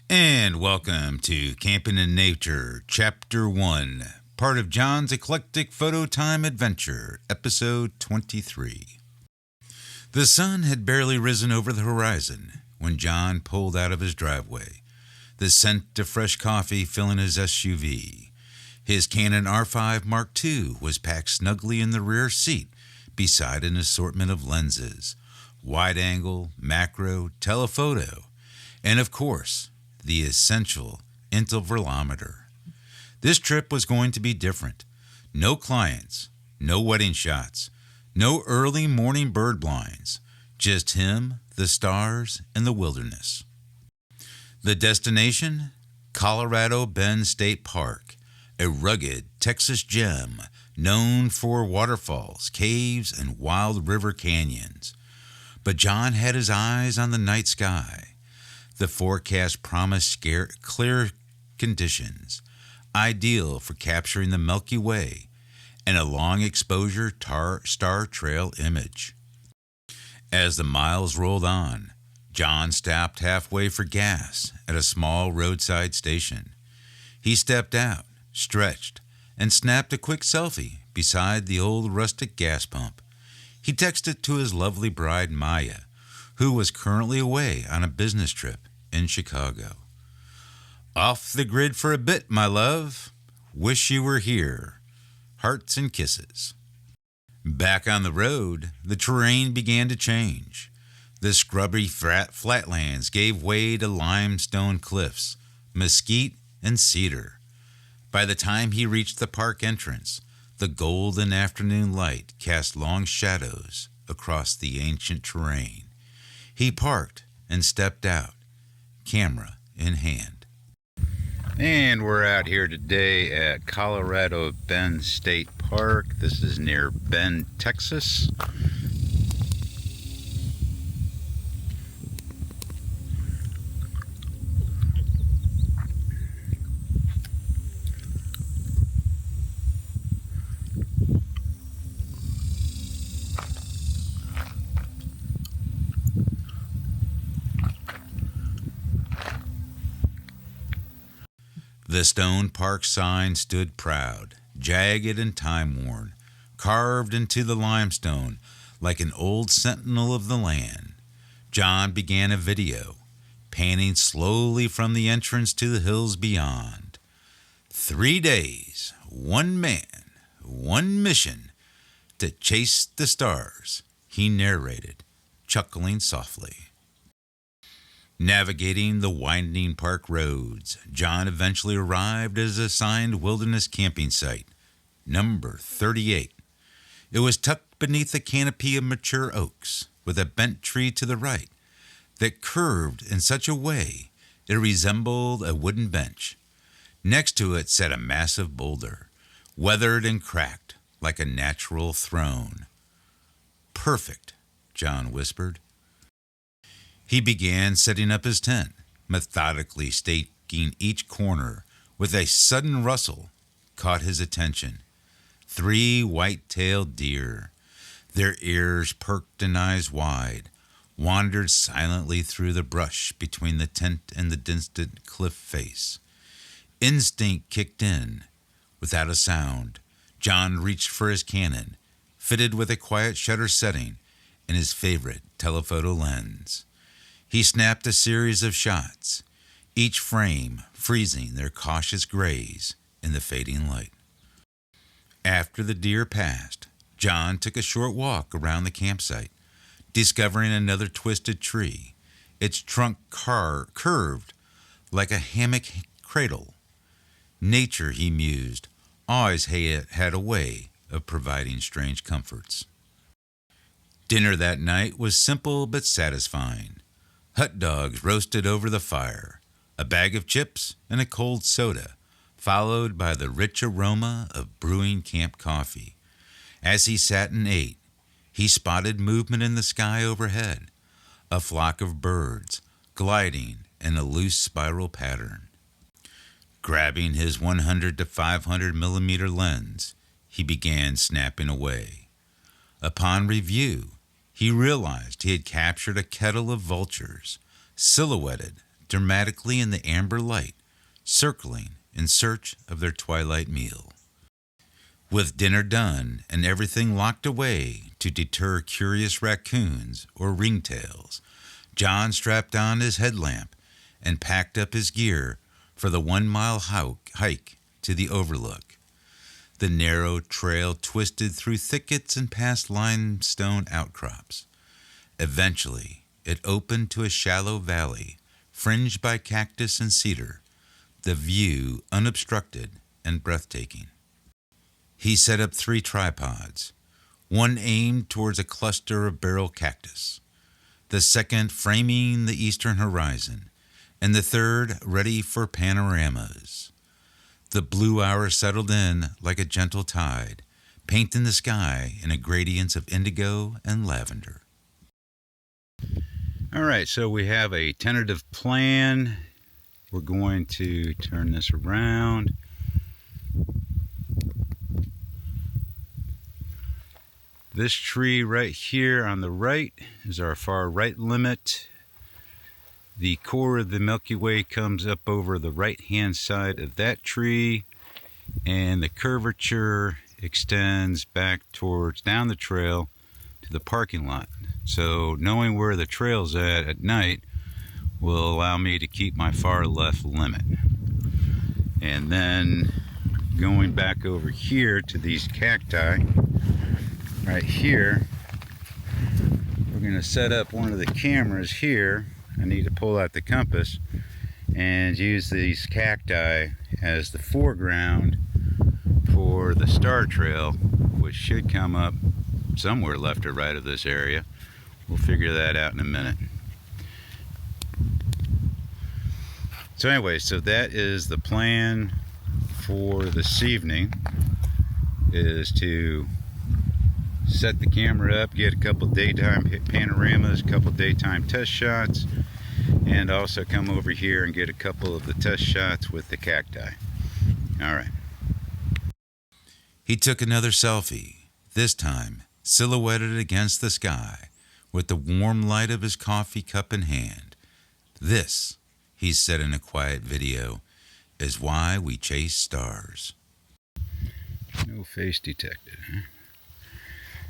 And welcome to Camping in Nature, Chapter 1, part of John's Eclectic Photo Time Adventure, Episode 23. The sun had barely risen over the horizon when John pulled out of his driveway, the scent of fresh coffee filling his SUV. His Canon R5 Mark II was packed snugly in the rear seat beside an assortment of lenses, wide-angle, macro, telephoto, and of course, the essential intervalometer. This trip was going to be different. No clients, no wedding shots, no early morning bird blinds, just him, the stars, and the wilderness. The destination? Colorado Bend State Park, a rugged Texas gem known for waterfalls, caves, and wild river canyons. But John had his eyes on the night sky. The forecast promised clear conditions, ideal for capturing the Milky Way and a long exposure star trail image. As the miles rolled on, John stopped halfway for gas at a small roadside station. He stepped out, stretched, and snapped a quick selfie beside the old rustic gas pump. He texted to his lovely bride Maya, who was currently away on a business trip in Chicago. Off the grid for a bit, my love. Wish you were here. Hearts and kisses. Back on the road, the terrain began to change. The scrubby flatlands gave way to limestone cliffs, mesquite, and cedar. By the time he reached the park entrance, the golden afternoon light cast long shadows across the ancient terrain. He parked and stepped out, camera in hand. And we're out here today at Colorado Bend State Park. This is near Bend, Texas. The stone park sign stood proud, jagged and time-worn, carved into the limestone like an old sentinel of the land. John began a video, panning slowly from the entrance to the hills beyond. 3 days, one man, one mission, to chase the stars, he narrated, chuckling softly. Navigating the winding park roads, John eventually arrived at his assigned wilderness camping site, number 38. It was tucked beneath a canopy of mature oaks, with a bent tree to the right that curved in such a way it resembled a wooden bench. Next to it sat a massive boulder, weathered and cracked like a natural throne. Perfect, John whispered. He began setting up his tent, methodically staking each corner. With a sudden rustle, caught his attention. 3 white-tailed deer, their ears perked and eyes wide, wandered silently through the brush between the tent and the distant cliff face. Instinct kicked in. Without a sound, John reached for his Canon, fitted with a quiet shutter setting and his favorite telephoto lens. He snapped a series of shots, each frame freezing their cautious grays in the fading light. After the deer passed, John took a short walk around the campsite, discovering another twisted tree, its trunk curved like a hammock cradle. Nature, he mused, always had a way of providing strange comforts. Dinner that night was simple but satisfying. Hot dogs roasted over the fire, a bag of chips, and a cold soda, followed by the rich aroma of brewing camp coffee. As he sat and ate, he spotted movement in the sky overhead, a flock of birds gliding in a loose spiral pattern. Grabbing his 100 to 500 millimeter lens, he began snapping away. Upon review, he realized he had captured a kettle of vultures, silhouetted dramatically in the amber light, circling in search of their twilight meal. With dinner done and everything locked away to deter curious raccoons or ringtails, John strapped on his headlamp and packed up his gear for the 1 mile hike to the overlook. The narrow trail twisted through thickets and past limestone outcrops. Eventually, it opened to a shallow valley fringed by cactus and cedar, the view unobstructed and breathtaking. He set up 3 tripods, one aimed towards a cluster of barrel cactus, the second framing the eastern horizon, and the third ready for panoramas. The blue hour settled in like a gentle tide, painting the sky in a gradient of indigo and lavender. All right, so we have a tentative plan. We're going to turn this around. This tree right here on the right is our far right limit. The core of the Milky Way comes up over the right-hand side of that tree, and the curvature extends back towards down the trail to the parking lot. So knowing where the trail's at night will allow me to keep my far left limit. And then going back over here to these cacti, right here, we're going to set up one of the cameras here. I need to pull out the compass and use these cacti as the foreground for the star trail, which should come up somewhere left or right of this area. We'll figure that out in a minute. So anyway, so that is the plan for this evening, is to set the camera up, get a couple daytime panoramas, a couple daytime test shots, and also come over here and get a couple of the test shots with the cacti. All right. He took another selfie, this time silhouetted against the sky with the warm light of his coffee cup in hand. This, he said in a quiet video, is why we chase stars. No face detected, huh?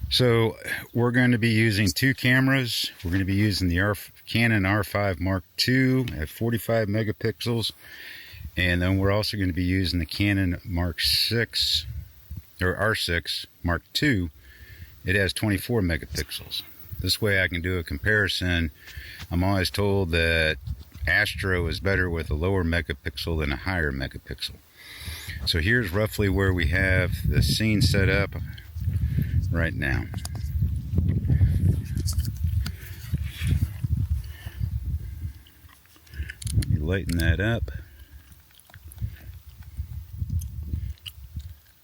So we're going to be using 2 cameras. We're going to be using the Canon R5 Mark II at 45 megapixels. And then we're also going to be using the Canon Mark 6 or R6 Mark II. It has 24 megapixels. This way I can do a comparison. I'm always told that Astro is better with a lower megapixel than a higher megapixel. So here's roughly where we have the scene set up right now. Let me lighten that up.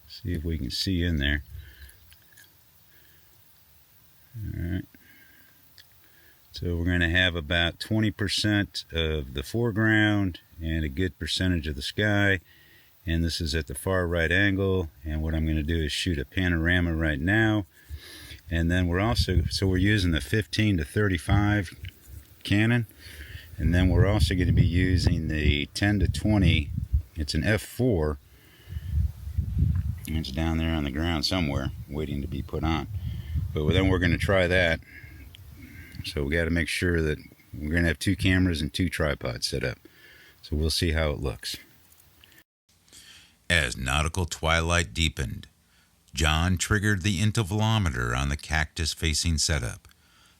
See if we can see in there. Alright. So we're going to have about 20% of the foreground and a good percentage of the sky. And this is at the far right angle. And what I'm going to do is shoot a panorama right now. And then we're using the 15 to 35 Canon. And then we're also going to be using the 10 to 20. It's an f4. It's down there on the ground somewhere, waiting to be put on. But then we're going to try that. So we got to make sure that we're going to have 2 cameras and 2 tripods set up. So we'll see how it looks. As nautical twilight deepened, John triggered the intervalometer on the cactus-facing setup.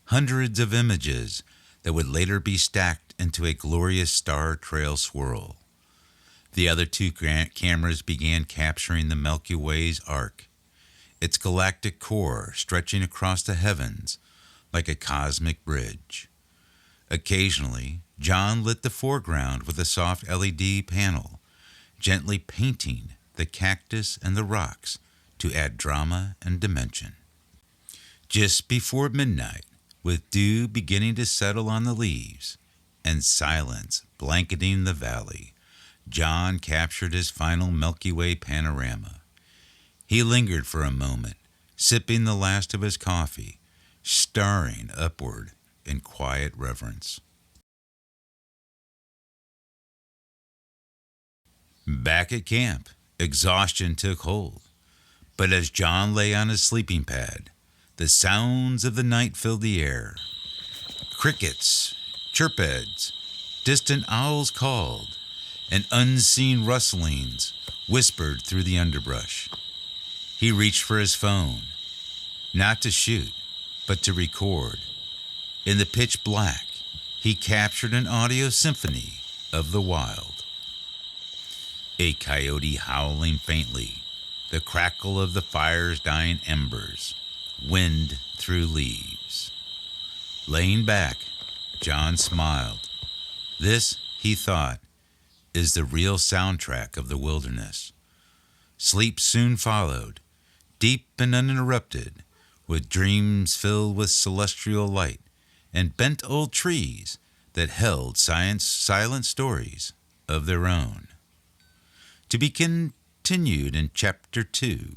Hundreds of images that would later be stacked into a glorious star trail swirl. The other 2 cameras began capturing the Milky Way's arc, its galactic core stretching across the heavens like a cosmic bridge. Occasionally, John lit the foreground with a soft LED panel, gently painting the cactus and the rocks to add drama and dimension. Just before midnight, with dew beginning to settle on the leaves and silence blanketing the valley, John captured his final Milky Way panorama. He lingered for a moment, sipping the last of his coffee, staring upward in quiet reverence. Back at camp, exhaustion took hold. But as John lay on his sleeping pad, the sounds of the night filled the air. Crickets, chirpeds, distant owls called, and unseen rustlings whispered through the underbrush. He reached for his phone, not to shoot, but to record. In the pitch black, he captured an audio symphony of the wild. A coyote howling faintly, the crackle of the fire's dying embers, wind through leaves. Laying back, John smiled. This, he thought, is the real soundtrack of the wilderness. Sleep soon followed, deep and uninterrupted, with dreams filled with celestial light and bent old trees that held silent stories of their own. To be continued in Chapter 2.